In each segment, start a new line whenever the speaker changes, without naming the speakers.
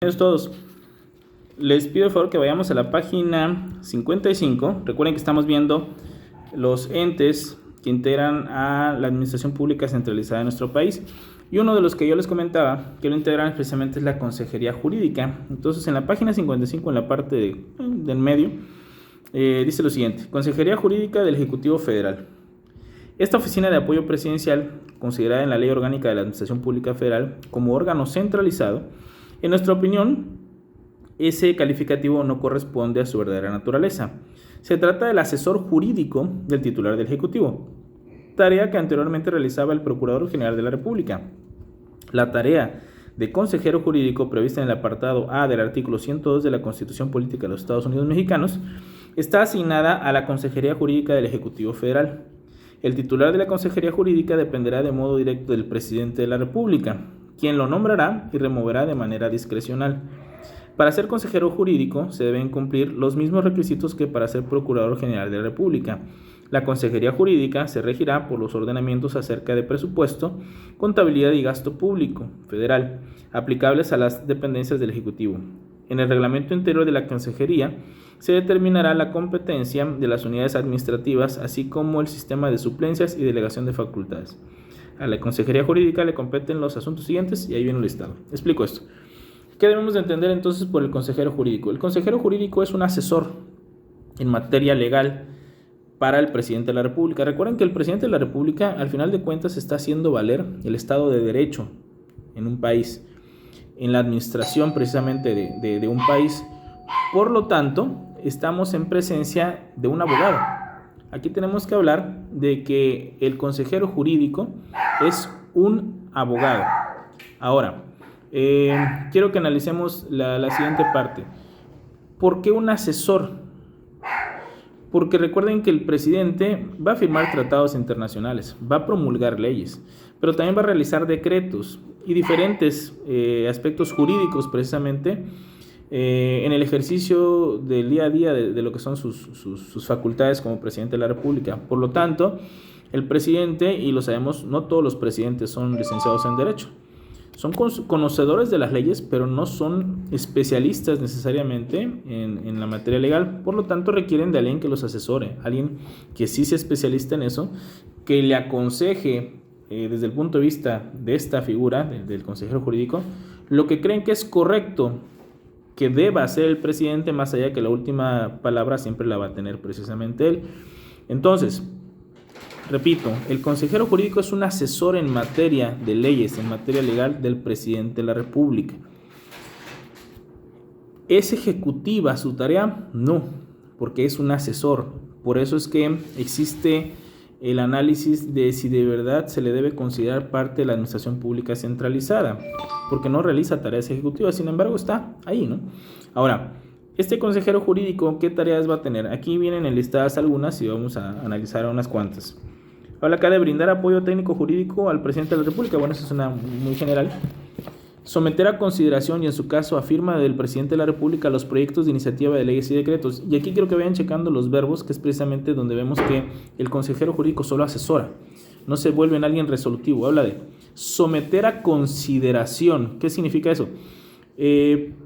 Bienvenidos todos. Les pido de favor que vayamos a la página 55. Recuerden que estamos viendo los entes que integran a la administración pública centralizada de nuestro país. Y uno de los que yo les comentaba que lo integran precisamente es la Consejería Jurídica. Entonces, en la página 55, en la parte del medio, dice lo siguiente: Consejería Jurídica del Ejecutivo Federal. Esta oficina de apoyo presidencial, considerada en la Ley Orgánica de la Administración Pública Federal como órgano centralizado, en nuestra opinión, ese calificativo no corresponde a su verdadera naturaleza. Se trata del asesor jurídico del titular del Ejecutivo, tarea que anteriormente realizaba el Procurador General de la República. La tarea de consejero jurídico prevista en el apartado A del artículo 102 de la Constitución Política de los Estados Unidos Mexicanos está asignada a la Consejería Jurídica del Ejecutivo Federal. El titular de la Consejería Jurídica dependerá de modo directo del Presidente de la República, quien lo nombrará y removerá de manera discrecional. Para ser consejero jurídico se deben cumplir los mismos requisitos que para ser Procurador General de la República. La Consejería Jurídica se regirá por los ordenamientos acerca de presupuesto, contabilidad y gasto público federal, aplicables a las dependencias del Ejecutivo. En el reglamento interior de la Consejería se determinará la competencia de las unidades administrativas, así como el sistema de suplencias y delegación de facultades. A la Consejería Jurídica le competen los asuntos siguientes y ahí viene el listado. Explico esto. ¿Qué debemos de entender entonces por el consejero jurídico? El consejero jurídico es un asesor en materia legal para el presidente de la República. Recuerden que el presidente de la República, al final de cuentas, está haciendo valer el Estado de Derecho en un país, en la administración precisamente de un país. Por lo tanto, estamos en presencia de un abogado. Aquí tenemos que hablar de que el consejero jurídico es un abogado. Ahora, quiero que analicemos la siguiente parte. ¿Por qué un asesor? Porque recuerden que el presidente va a firmar tratados internacionales, va a promulgar leyes, pero también va a realizar decretos y diferentes aspectos jurídicos precisamente en el ejercicio del día a día de lo que son sus facultades como presidente de la República. Por lo tanto, el presidente, y lo sabemos, no todos los presidentes son licenciados en Derecho. Son conocedores de las leyes, pero no son especialistas necesariamente en la materia legal. Por lo tanto, requieren de alguien que los asesore, alguien que sí sea especialista en eso, que le aconseje desde el punto de vista de esta figura, del consejero jurídico, lo que creen que es correcto que deba hacer el presidente, más allá que la última palabra siempre la va a tener precisamente él. Entonces, repito, el consejero jurídico es un asesor en materia de leyes, en materia legal del presidente de la República. ¿Es ejecutiva su tarea? No, porque es un asesor. Por eso es que existe el análisis de si de verdad se le debe considerar parte de la administración pública centralizada, porque no realiza tareas ejecutivas, sin embargo está ahí, ¿no? Ahora, este consejero jurídico, ¿qué tareas va a tener? Aquí vienen enlistadas algunas y vamos a analizar unas cuantas. Habla acá de brindar apoyo técnico jurídico al presidente de la República. Bueno, eso es una muy general. Someter a consideración y en su caso a firma del presidente de la República los proyectos de iniciativa de leyes y decretos. Y aquí quiero que vayan checando los verbos, que es precisamente donde vemos que el consejero jurídico solo asesora, no se vuelve en alguien resolutivo. Habla de someter a consideración. ¿Qué significa eso?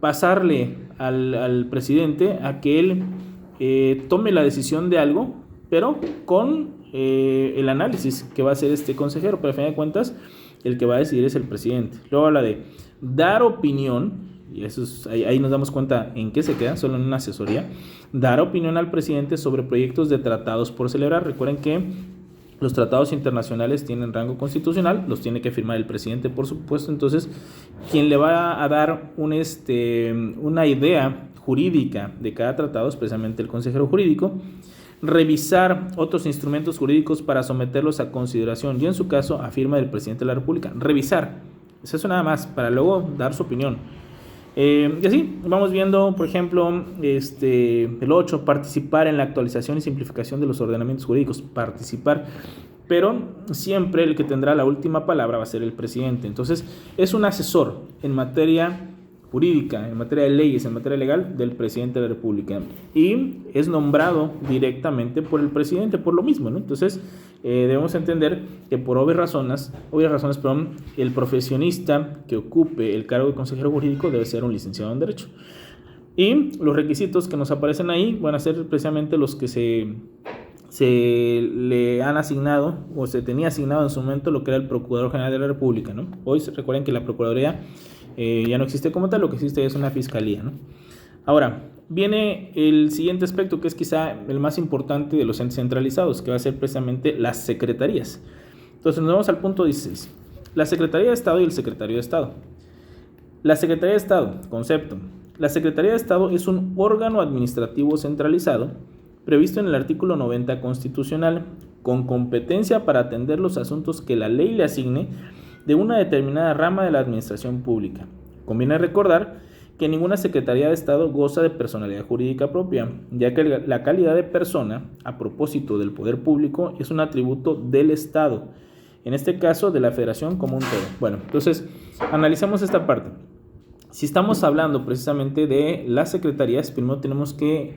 Pasarle al presidente a que él tome la decisión de algo, pero con el análisis que va a hacer este consejero. Pero a fin de cuentas, el que va a decidir es el presidente. Luego habla de dar opinión, y eso es, ahí nos damos cuenta en qué se queda, solo en una asesoría. Dar opinión al presidente sobre proyectos de tratados por celebrar. Recuerden que los tratados internacionales tienen rango constitucional, los tiene que firmar el presidente, por supuesto. Entonces, quien le va a dar una idea jurídica de cada tratado es precisamente el consejero jurídico. Revisar otros instrumentos jurídicos para someterlos a consideración y en su caso a firma del presidente de la República. Revisar, es eso nada más, para luego dar su opinión. Y así vamos viendo, por ejemplo, el 8, participar en la actualización y simplificación de los ordenamientos jurídicos. Participar, pero siempre el que tendrá la última palabra va a ser el presidente. Entonces es un asesor en materia jurídica, en materia de leyes, en materia legal, del presidente de la República. Y es nombrado directamente por el presidente, por lo mismo, ¿no? Entonces, debemos entender que por obvias razones, el profesionista que ocupe el cargo de consejero jurídico debe ser un licenciado en Derecho. Y los requisitos que nos aparecen ahí van a ser precisamente los que se le han asignado o se tenía asignado en su momento lo que era el Procurador General de la República, ¿no? Hoy recuerden que la Procuraduría ya no existe como tal, lo que existe es una fiscalía, ¿no? Ahora, viene el siguiente aspecto que es quizá el más importante de los entes centralizados, que va a ser precisamente las secretarías. Entonces nos vamos al punto 16. La Secretaría de Estado y el Secretario de Estado. La Secretaría de Estado, concepto. La Secretaría de Estado es un órgano administrativo centralizado previsto en el artículo 90 constitucional, con competencia para atender los asuntos que la ley le asigne de una determinada rama de la administración pública. Conviene recordar que ninguna Secretaría de Estado goza de personalidad jurídica propia, ya que la calidad de persona, a propósito del poder público, es un atributo del Estado, en este caso de la Federación como un todo. Bueno, entonces, analicemos esta parte. Si estamos hablando precisamente de las secretarías, primero tenemos que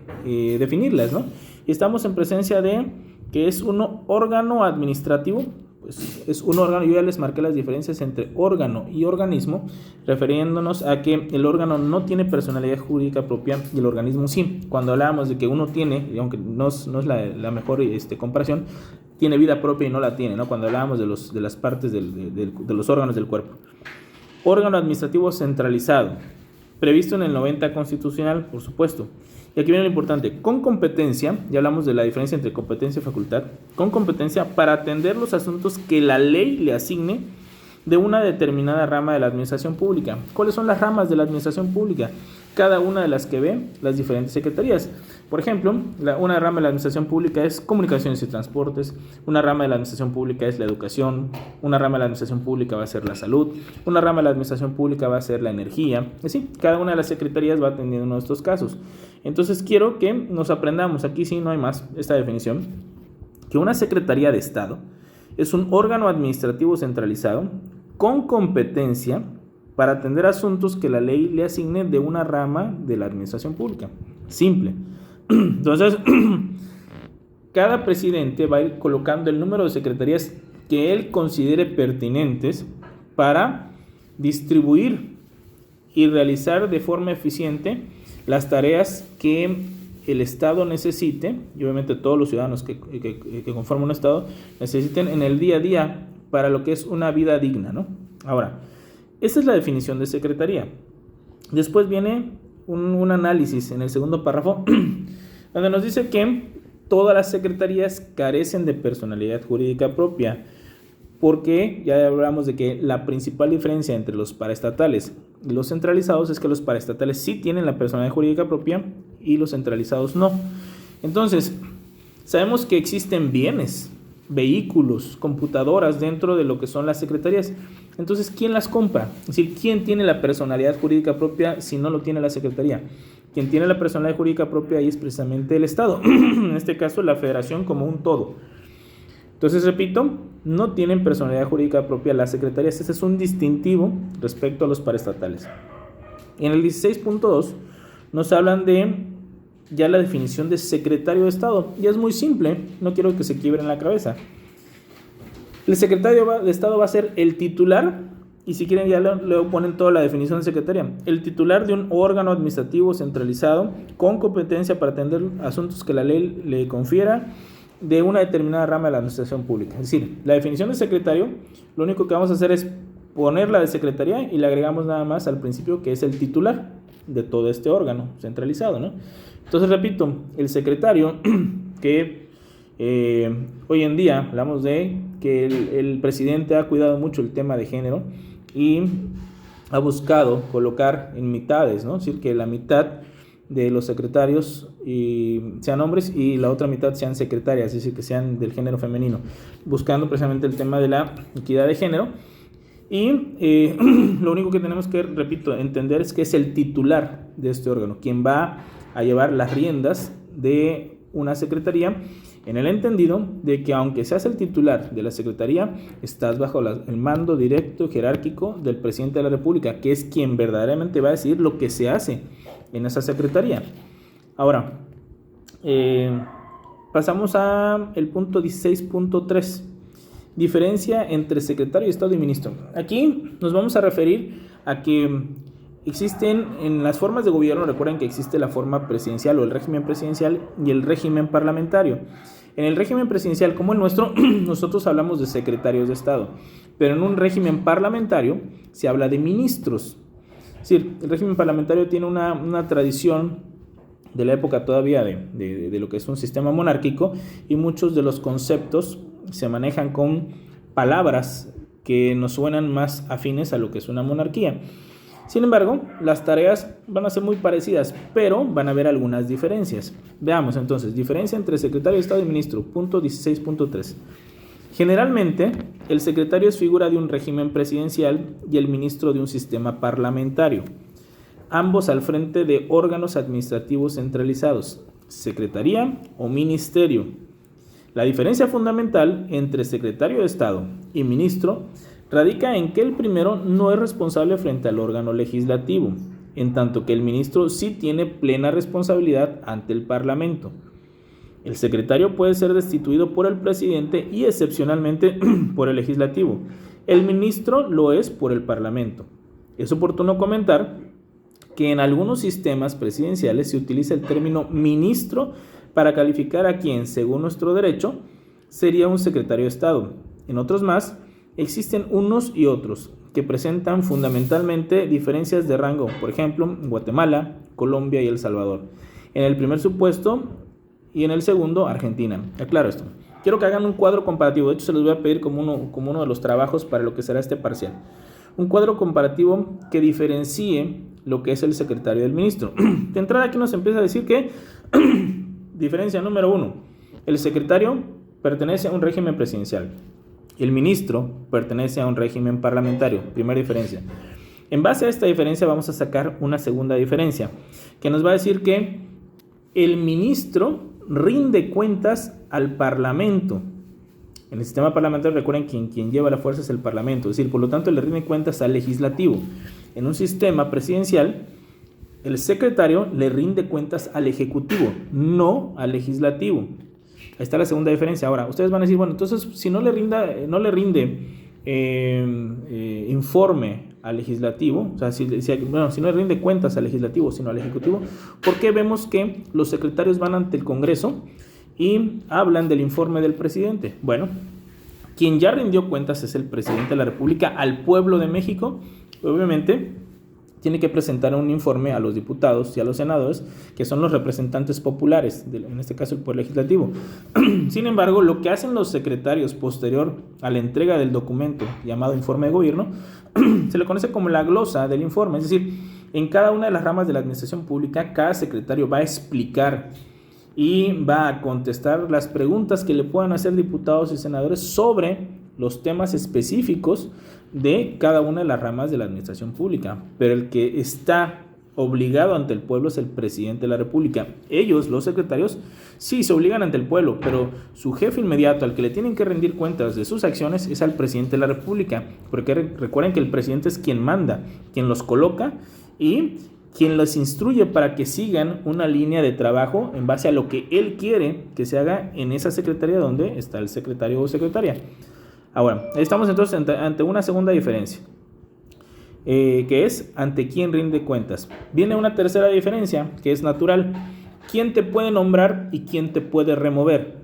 definirlas, ¿no? Y estamos en presencia de que es un órgano administrativo, pues es un órgano. Yo ya les marqué las diferencias entre órgano y organismo, refiriéndonos a que el órgano no tiene personalidad jurídica propia y el organismo sí. Cuando hablábamos de que uno tiene, y aunque no es la mejor comparación, tiene vida propia y no la tiene, ¿no? Cuando hablábamos de las partes de los órganos del cuerpo. Órgano administrativo centralizado, previsto en el 90 constitucional, por supuesto. Y aquí viene lo importante, con competencia, ya hablamos de la diferencia entre competencia y facultad, con competencia para atender los asuntos que la ley le asigne de una determinada rama de la administración pública. ¿Cuáles son las ramas de la administración pública? Cada una de las que ve las diferentes secretarías. Por ejemplo, una rama de la administración pública es comunicaciones y transportes, una rama de la administración pública es la educación, una rama de la administración pública va a ser la salud, una rama de la administración pública va a ser la energía, así, cada una de las secretarías va atendiendo uno de estos casos. Entonces quiero que nos aprendamos, aquí sí no hay más, esta definición, que una Secretaría de Estado es un órgano administrativo centralizado con competencia para atender asuntos que la ley le asigne de una rama de la administración pública. Simple. Entonces, cada presidente va a ir colocando el número de secretarías que él considere pertinentes para distribuir y realizar de forma eficiente las tareas que el Estado necesite, y obviamente todos los ciudadanos que conforman un Estado necesiten en el día a día para lo que es una vida digna, ¿no? Ahora, esta es la definición de secretaría. Después viene un análisis en el segundo párrafo donde nos dice que todas las secretarías carecen de personalidad jurídica propia, porque ya hablamos de que la principal diferencia entre los paraestatales y los centralizados es que los paraestatales sí tienen la personalidad jurídica propia y los centralizados no. Entonces, sabemos que existen bienes, vehículos, computadoras dentro de lo que son las secretarías. Entonces, ¿quién las compra? Es decir, ¿quién tiene la personalidad jurídica propia si no lo tiene la Secretaría? Quien tiene la personalidad jurídica propia ahí es precisamente el Estado, en este caso la Federación como un todo. Entonces, repito, no tienen personalidad jurídica propia las secretarías. Ese es un distintivo respecto a los paraestatales. En el 16.2 nos hablan de ya la definición de secretario de Estado. Y es muy simple, no quiero que se quiebren la cabeza. El secretario de Estado va a ser el titular, y si quieren ya le ponen toda la definición de secretaría. El titular de un órgano administrativo centralizado con competencia para atender asuntos que la ley le confiera de una determinada rama de la administración pública. Es decir, la definición de secretario, lo único que vamos a hacer es ponerla de secretaría y le agregamos nada más al principio que es el titular de todo este órgano centralizado, ¿no? Entonces, repito, el secretario que hoy en día hablamos de que el presidente ha cuidado mucho el tema de género y ha buscado colocar en mitades, ¿no? Es decir, que la mitad de los secretarios sean hombres y la otra mitad sean secretarias, es decir, que sean del género femenino, buscando precisamente el tema de la equidad de género. Y lo único que tenemos que, repito, entender es que es el titular de este órgano quien va a llevar las riendas de una secretaría en el entendido de que aunque seas el titular de la Secretaría, estás bajo el mando directo jerárquico del presidente de la República, que es quien verdaderamente va a decir lo que se hace en esa Secretaría. Ahora, pasamos al punto 16.3. Diferencia entre secretario de Estado y ministro. Aquí nos vamos a referir a que existen en las formas de gobierno, recuerden que existe la forma presidencial o el régimen presidencial y el régimen parlamentario. En el régimen presidencial como el nuestro, nosotros hablamos de secretarios de Estado, pero en un régimen parlamentario se habla de ministros. Es decir, el régimen parlamentario tiene una tradición de la época todavía de lo que es un sistema monárquico, y muchos de los conceptos se manejan con palabras que nos suenan más afines a lo que es una monarquía. Sin embargo, las tareas van a ser muy parecidas, pero van a haber algunas diferencias. Veamos entonces, diferencia entre secretario de Estado y ministro, punto 16.3. Generalmente, el secretario es figura de un régimen presidencial y el ministro de un sistema parlamentario, ambos al frente de órganos administrativos centralizados, secretaría o ministerio. La diferencia fundamental entre secretario de Estado y ministro radica en que el primero no es responsable frente al órgano legislativo, en tanto que el ministro sí tiene plena responsabilidad ante el Parlamento. El secretario puede ser destituido por el presidente y excepcionalmente por el legislativo. El ministro lo es por el Parlamento. Es oportuno comentar que en algunos sistemas presidenciales se utiliza el término ministro para calificar a quien, según nuestro derecho, sería un secretario de Estado. En otros más, existen unos y otros que presentan fundamentalmente diferencias de rango, por ejemplo, Guatemala, Colombia y El Salvador. En el primer supuesto y en el segundo, Argentina. Aclaro esto. Quiero que hagan un cuadro comparativo, de hecho se los voy a pedir como uno de los trabajos para lo que será este parcial. Un cuadro comparativo que diferencie lo que es el secretario del ministro. De entrada aquí nos empieza a decir que diferencia número 1, el secretario pertenece a un régimen presidencial, el ministro pertenece a un régimen parlamentario, primera diferencia. En base a esta diferencia vamos a sacar una segunda diferencia, que nos va a decir que el ministro rinde cuentas al Parlamento. En el sistema parlamentario, recuerden que quien lleva la fuerza es el Parlamento, es decir, por lo tanto le rinde cuentas al legislativo. En un sistema presidencial, el secretario le rinde cuentas al ejecutivo, no al legislativo. Ahí está la segunda diferencia. Ahora, ustedes van a decir, bueno, entonces si no le rinde informe al legislativo, o sea, si no le rinde cuentas al legislativo, sino al ejecutivo, ¿por qué vemos que los secretarios van ante el Congreso y hablan del informe del presidente? Bueno, quien ya rindió cuentas es el presidente de la República al pueblo de México. Obviamente tiene que presentar un informe a los diputados y a los senadores, que son los representantes populares, en este caso el Poder Legislativo. Sin embargo, lo que hacen los secretarios posterior a la entrega del documento llamado informe de gobierno, se le conoce como la glosa del informe. Es decir, en cada una de las ramas de la administración pública, cada secretario va a explicar y va a contestar las preguntas que le puedan hacer diputados y senadores sobre los temas específicos de cada una de las ramas de la administración pública, pero el que está obligado ante el pueblo es el presidente de la República. Ellos, los secretarios, sí se obligan ante el pueblo, pero su jefe inmediato al que le tienen que rendir cuentas de sus acciones es al presidente de la República, porque recuerden que el presidente es quien manda, quien los coloca y quien los instruye para que sigan una línea de trabajo en base a lo que él quiere que se haga en esa secretaría donde está el secretario o secretaria. Ahora, estamos entonces ante una segunda diferencia, que es ante quién rinde cuentas. Viene una tercera diferencia, que es natural. ¿Quién te puede nombrar y quién te puede remover?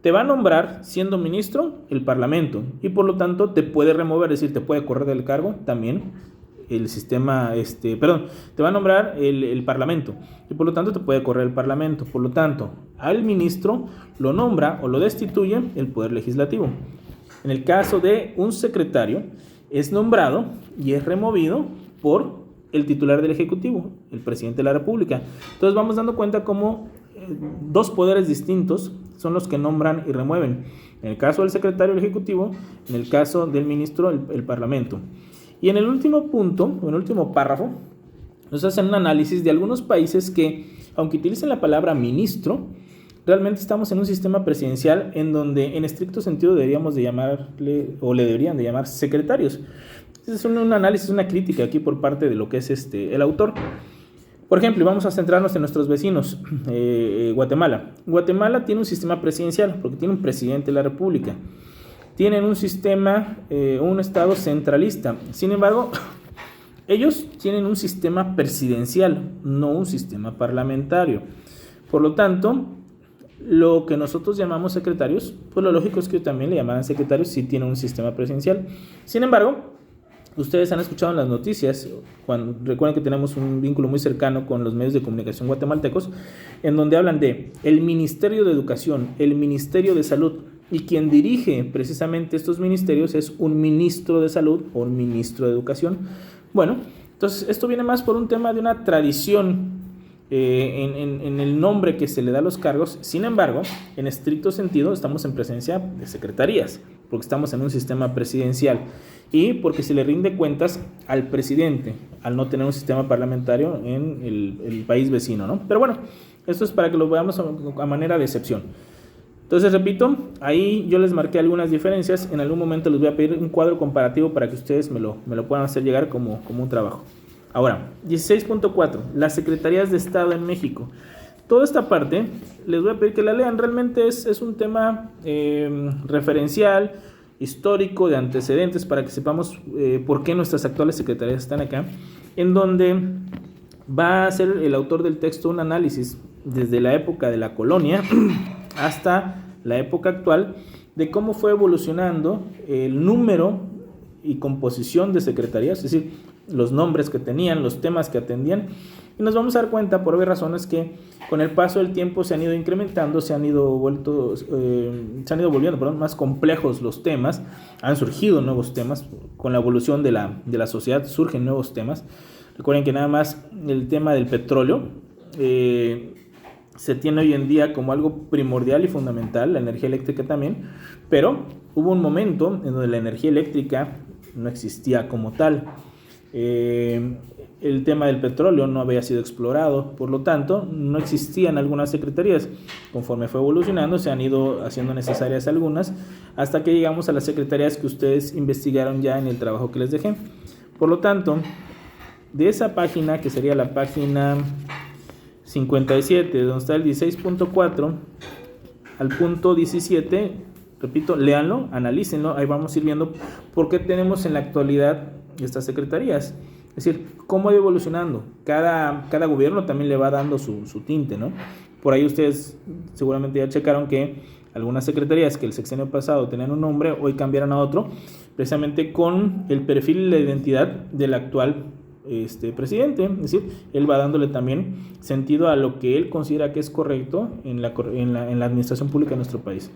Te va a nombrar, siendo ministro, el Parlamento, y por lo tanto te puede remover, es decir, te puede correr del cargo también el sistema, te va a nombrar el Parlamento, y por lo tanto te puede correr el Parlamento. Por lo tanto, al ministro lo nombra o lo destituye el Poder Legislativo. En el caso de un secretario, es nombrado y es removido por el titular del Ejecutivo, el presidente de la República. Entonces vamos dando cuenta cómo dos poderes distintos son los que nombran y remueven. En el caso del secretario, el Ejecutivo; en el caso del ministro, el Parlamento. Y en el último punto, o en el último párrafo, nos hacen un análisis de algunos países que, aunque utilicen la palabra ministro, realmente estamos en un sistema presidencial en donde en estricto sentido deberíamos de llamarle, o le deberían de llamar secretarios. Es un análisis, una crítica aquí por parte de lo que es el autor. Por ejemplo, vamos a centrarnos en nuestros vecinos, Guatemala. Guatemala tiene un sistema presidencial porque tiene un presidente de la República. Tienen un sistema, un estado centralista. Sin embargo, ellos tienen un sistema presidencial, no un sistema parlamentario. Por lo tanto, lo que nosotros llamamos secretarios, pues lo lógico es que también le llamaran secretarios si tienen un sistema presidencial. Sin embargo, ustedes han escuchado en las noticias, recuerden que tenemos un vínculo muy cercano con los medios de comunicación guatemaltecos, en donde hablan de el Ministerio de Educación, el Ministerio de Salud, y quien dirige precisamente estos ministerios es un ministro de Salud o un ministro de Educación. Bueno, entonces esto viene más por un tema de una tradición en el nombre que se le da a los cargos. Sin embargo, en estricto sentido estamos en presencia de secretarías, porque estamos en un sistema presidencial y porque se le rinde cuentas al presidente al no tener un sistema parlamentario en el país vecino, ¿no? Pero bueno, esto es para que lo veamos a manera de excepción. Entonces, repito, ahí yo les marqué algunas diferencias. En algún momento les voy a pedir un cuadro comparativo para que ustedes me lo puedan hacer llegar como un trabajo. Ahora, 16.4, las secretarías de Estado en México. Toda esta parte les voy a pedir que la lean. Realmente es un tema referencial, histórico, de antecedentes, para que sepamos por qué nuestras actuales secretarías están acá, en donde va a hacer el autor del texto un análisis desde la época de la colonia hasta la época actual de cómo fue evolucionando el número y composición de secretarías, es decir, los nombres que tenían, los temas que atendían, y nos vamos a dar cuenta por obvias razones que con el paso del tiempo se han ido incrementando, se han ido volviendo más complejos los temas, han surgido nuevos temas, con la evolución de la sociedad surgen nuevos temas. Recuerden que nada más el tema del petróleo se tiene hoy en día como algo primordial y fundamental, la energía eléctrica también, pero hubo un momento en donde la energía eléctrica no existía como tal. El tema del petróleo no había sido explorado, por lo tanto no existían algunas secretarías. Conforme fue evolucionando se han ido haciendo necesarias algunas, hasta que llegamos a las secretarías que ustedes investigaron ya en el trabajo que les dejé. Por lo tanto, de esa página, que sería la página 57, donde está el 16.4 al punto 17, repito, léanlo, analícenlo, ahí vamos a ir viendo por qué tenemos en la actualidad estas secretarías. Es decir, cómo va evolucionando. Cada gobierno también le va dando su tinte, ¿no? Por ahí ustedes seguramente ya checaron que algunas secretarías que el sexenio pasado tenían un nombre, hoy cambiaron a otro, precisamente con el perfil y la identidad del actual presidente. Es decir, él va dándole también sentido a lo que él considera que es correcto en la administración pública de nuestro país.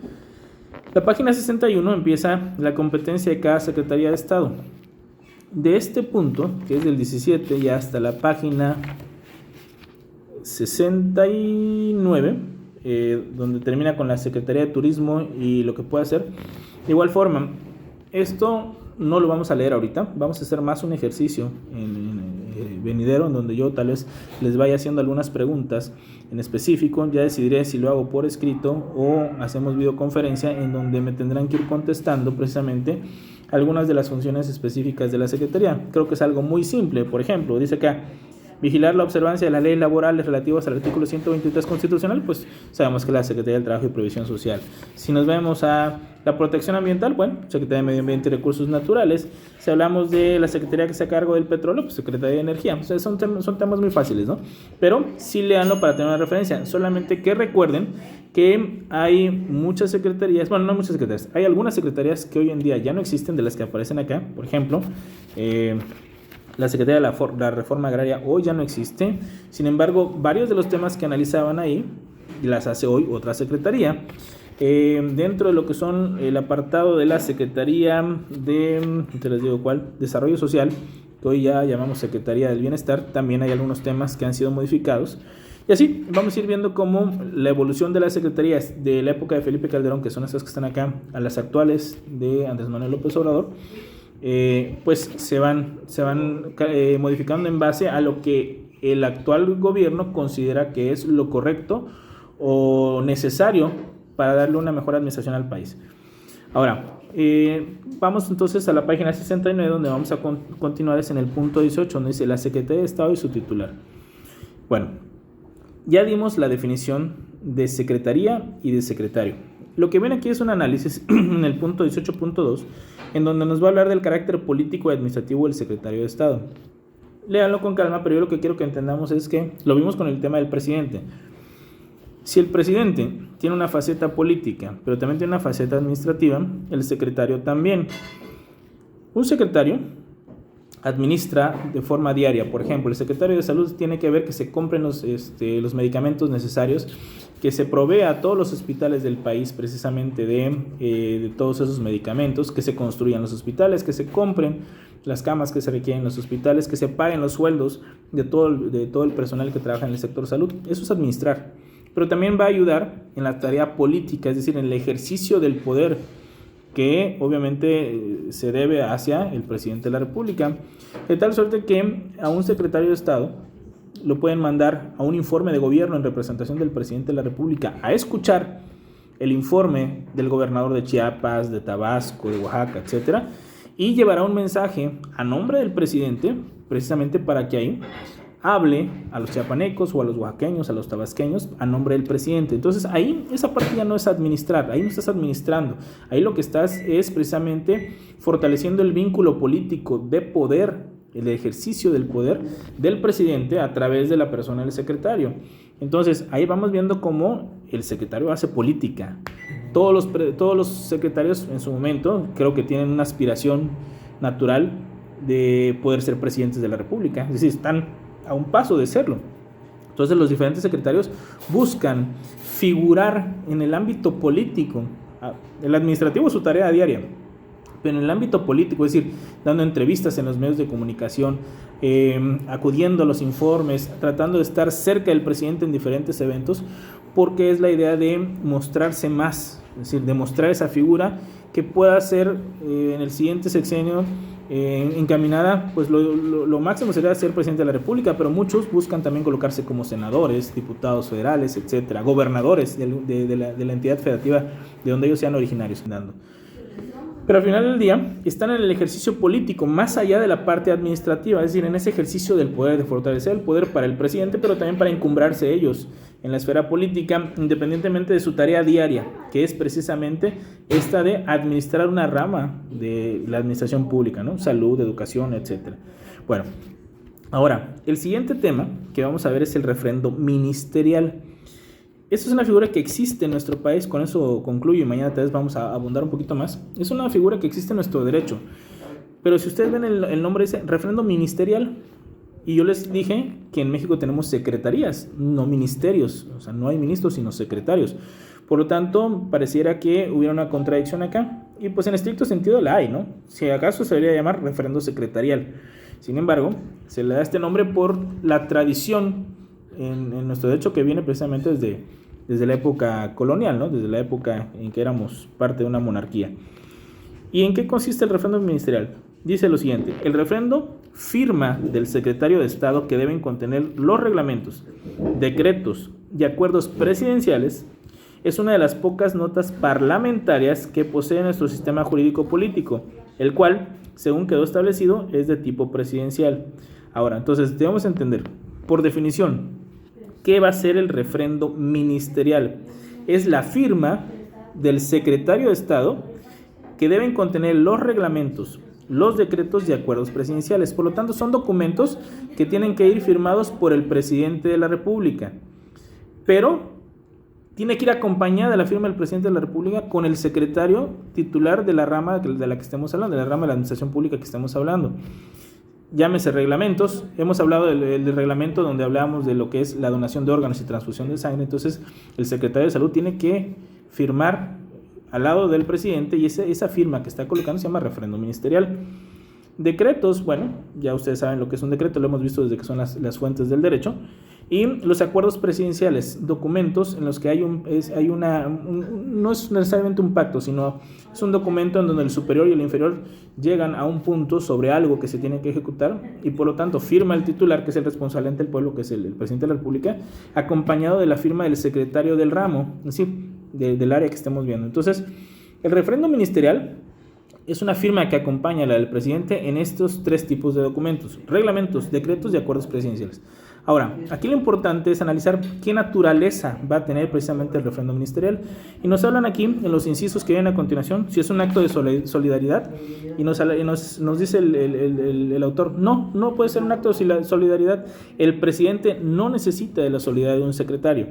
La página 61 empieza la competencia de cada Secretaría de Estado. De este punto, que es del 17 y hasta la página 69, donde termina con la Secretaría de Turismo y lo que puede hacer. De igual forma, esto no lo vamos a leer ahorita, vamos a hacer más un ejercicio venidero, en donde yo tal vez les vaya haciendo algunas preguntas en específico. Ya decidiré si lo hago por escrito o hacemos videoconferencia, en donde me tendrán que ir contestando precisamente algunas de las funciones específicas de la Secretaría. Creo que es algo muy simple. Por ejemplo, dice acá: vigilar la observancia de las leyes laborales relativas al artículo 123 constitucional, pues sabemos que la Secretaría del Trabajo y Previsión Social. Si nos vemos a la protección ambiental, bueno, Secretaría de Medio Ambiente y Recursos Naturales. Si hablamos de la Secretaría que se hace cargo del petróleo, pues Secretaría de Energía. O sea, son temas muy fáciles, ¿no? Pero sí léanlo para tener una referencia. Solamente que recuerden que hay muchas secretarías, bueno, no muchas secretarías, hay algunas secretarías que hoy en día ya no existen, de las que aparecen acá. Por ejemplo, la Secretaría de la Reforma Agraria hoy ya no existe. Sin embargo, varios de los temas que analizaban ahí las hace hoy otra secretaría. Dentro de lo que son el apartado de la Secretaría de, te les digo cuál, Desarrollo Social, que hoy ya llamamos Secretaría del Bienestar, también hay algunos temas que han sido modificados. Y así vamos a ir viendo cómo la evolución de las secretarías de la época de Felipe Calderón, que son esas que están acá, a las actuales de Andrés Manuel López Obrador, pues se van modificando en base a lo que el actual gobierno considera que es lo correcto o necesario para darle una mejor administración al país. Ahora, vamos entonces a la página 69, donde vamos a continuar, es en el punto 18, donde dice la Secretaría de Estado y su titular. Bueno, ya dimos la definición de secretaría y de secretario. Lo que viene aquí es un análisis en el punto 18.2, en donde nos va a hablar del carácter político y administrativo del secretario de Estado. Léanlo con calma, pero yo lo que quiero que entendamos es que lo vimos con el tema del presidente. Si el presidente tiene una faceta política, pero también tiene una faceta administrativa, el secretario también. Un secretario administra de forma diaria. Por ejemplo, el secretario de Salud tiene que ver que se compren los medicamentos necesarios, que se provea a todos los hospitales del país precisamente de todos esos medicamentos, que se construyan los hospitales, que se compren las camas que se requieren en los hospitales, que se paguen los sueldos de todo el personal que trabaja en el sector salud. Eso es administrar. Pero también va a ayudar en la tarea política, es decir, en el ejercicio del poder, que obviamente se debe hacia el presidente de la República, de tal suerte que a un secretario de Estado lo pueden mandar a un informe de gobierno en representación del presidente de la República a escuchar el informe del gobernador de Chiapas, de Tabasco, de Oaxaca, etcétera, y llevará un mensaje a nombre del presidente, precisamente para que ahí hable a los chiapanecos o a los oaxaqueños, a los tabasqueños, a nombre del presidente. Entonces ahí esa parte ya no es administrar, ahí no estás administrando, ahí lo que estás es precisamente fortaleciendo el vínculo político de poder, el ejercicio del poder del presidente a través de la persona del secretario. Entonces ahí vamos viendo cómo el secretario hace política. Todos los secretarios en su momento creo que tienen una aspiración natural de poder ser presidentes de la República, es decir, están a un paso de serlo. Entonces los diferentes secretarios buscan figurar en el ámbito político. El administrativo es su tarea diaria, pero en el ámbito político, es decir, dando entrevistas en los medios de comunicación, acudiendo a los informes, tratando de estar cerca del presidente en diferentes eventos, porque es la idea de mostrarse más, es decir, demostrar esa figura que pueda ser en el siguiente sexenio encaminada, pues lo máximo sería ser presidente de la República, pero muchos buscan también colocarse como senadores, diputados federales, etcétera, gobernadores de la entidad federativa de donde ellos sean originarios. Pero al final del día están en el ejercicio político, más allá de la parte administrativa, es decir, en ese ejercicio del poder, de fortalecer el poder para el presidente, pero también para encumbrarse ellos en la esfera política, independientemente de su tarea diaria, que es precisamente esta de administrar una rama de la administración pública, ¿no? Salud, educación, etcétera. Bueno, ahora, el siguiente tema que vamos a ver es el refrendo ministerial. Esta es una figura que existe en nuestro país, con eso concluyo y mañana tal vez vamos a abundar un poquito más. Es una figura que existe en nuestro derecho, pero si ustedes ven el nombre dice refrendo ministerial, y yo les dije que en México tenemos secretarías, no ministerios, o sea, no hay ministros sino secretarios. Por lo tanto, pareciera que hubiera una contradicción acá, y pues en estricto sentido la hay, ¿no? Si acaso se debería llamar refrendo secretarial. Sin embargo, se le da este nombre por la tradición en nuestro derecho que viene precisamente desde la época colonial, ¿no? Desde la época en que éramos parte de una monarquía. ¿Y en qué consiste el refrendo ministerial? Dice lo siguiente: el refrendo firma del secretario de Estado que deben contener los reglamentos, decretos y acuerdos presidenciales es una de las pocas notas parlamentarias que posee nuestro sistema jurídico político, el cual, según quedó establecido, es de tipo presidencial. Ahora, entonces debemos entender, por definición, ¿qué va a ser el refrendo ministerial? Es la firma del secretario de Estado que deben contener los reglamentos, los decretos y acuerdos presidenciales. Por lo tanto, son documentos que tienen que ir firmados por el presidente de la República, pero tiene que ir acompañada la firma del presidente de la República con el secretario titular de la rama de la que estemos hablando, de la rama de la administración pública que estemos hablando. Llámese reglamentos, hemos hablado del reglamento donde hablamos de lo que es la donación de órganos y transfusión de sangre. Entonces el secretario de Salud tiene que firmar al lado del presidente, y esa firma que está colocando se llama refrendo ministerial. Decretos, bueno, ya ustedes saben lo que es un decreto, lo hemos visto desde que son las fuentes del derecho. Y los acuerdos presidenciales, documentos en los que no es necesariamente un pacto, sino es un documento en donde el superior y el inferior llegan a un punto sobre algo que se tiene que ejecutar y por lo tanto firma el titular, que es el responsable ante el pueblo, que es el presidente de la República, acompañado de la firma del secretario del ramo, es decir, del área que estemos viendo. Entonces, el referendo ministerial es una firma que acompaña a la del presidente en estos tres tipos de documentos: reglamentos, decretos y acuerdos presidenciales. Ahora, aquí lo importante es analizar qué naturaleza va a tener precisamente el referendo ministerial. Y nos hablan aquí, en los incisos que vienen a continuación, si es un acto de solidaridad. Y nos dice el autor, no puede ser un acto de solidaridad. El presidente no necesita de la solidaridad de un secretario.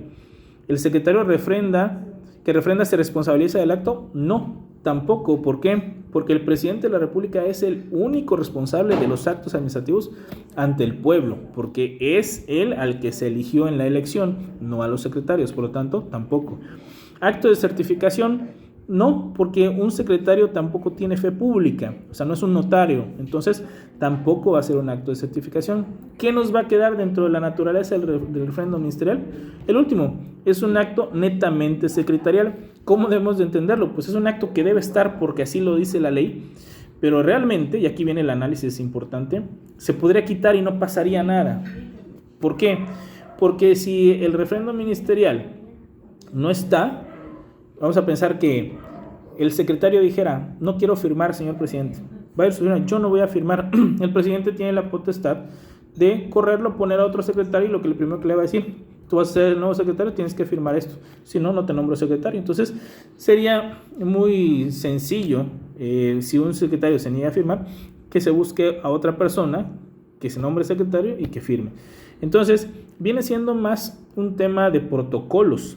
¿El secretario que refrenda se responsabiliza del acto? No, tampoco. ¿Por qué? Porque el presidente de la República es el único responsable de los actos administrativos ante el pueblo, porque es él al que se eligió en la elección, no a los secretarios, por lo tanto, tampoco. Acto de certificación, no, porque un secretario tampoco tiene fe pública, o sea, no es un notario, entonces tampoco va a ser un acto de certificación. ¿Qué nos va a quedar dentro de la naturaleza del referendo ministerial? El último, es un acto netamente secretarial. ¿Cómo debemos de entenderlo? Pues es un acto que debe estar porque así lo dice la ley, pero realmente, y aquí viene el análisis importante, se podría quitar y no pasaría nada. ¿Por qué? Porque si el referendo ministerial no está, vamos a pensar que el secretario dijera, no quiero firmar, señor presidente. Yo no voy a firmar. El presidente tiene la potestad de correrlo, poner a otro secretario y lo primero que le va a decir, tú vas a ser el nuevo secretario, tienes que firmar esto. Si no, no te nombro secretario. Entonces, sería muy sencillo, si un secretario se niega a firmar, que se busque a otra persona que se nombre secretario y que firme. Entonces, viene siendo más un tema de protocolos,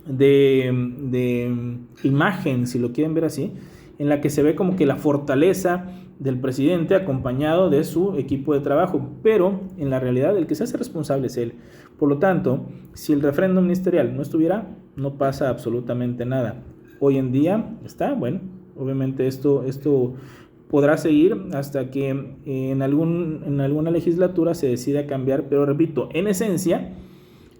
de imagen, si lo quieren ver así, en la que se ve como que la fortaleza del presidente acompañado de su equipo de trabajo, pero en la realidad el que se hace responsable es él. Por lo tanto, si el referendo ministerial no estuviera, no pasa absolutamente nada. Hoy en día está, bueno, obviamente esto podrá seguir hasta que en alguna legislatura se decida cambiar, pero repito, en esencia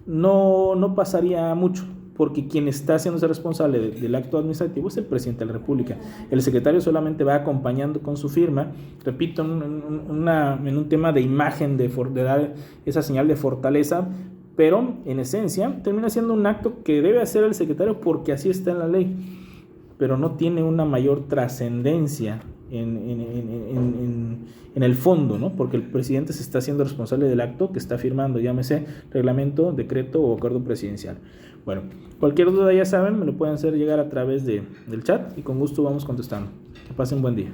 no pasaría mucho, porque quien está haciéndose responsable del acto administrativo es el presidente de la República. El secretario solamente va acompañando con su firma, repito, en un tema de imagen, de dar esa señal de fortaleza, pero en esencia termina siendo un acto que debe hacer el secretario porque así está en la ley, pero no tiene una mayor trascendencia en el fondo, ¿no? Porque el presidente se está haciendo responsable del acto que está firmando, llámese reglamento, decreto o acuerdo presidencial. Bueno, cualquier duda ya saben, me lo pueden hacer llegar a través del chat y con gusto vamos contestando. Que pasen buen día.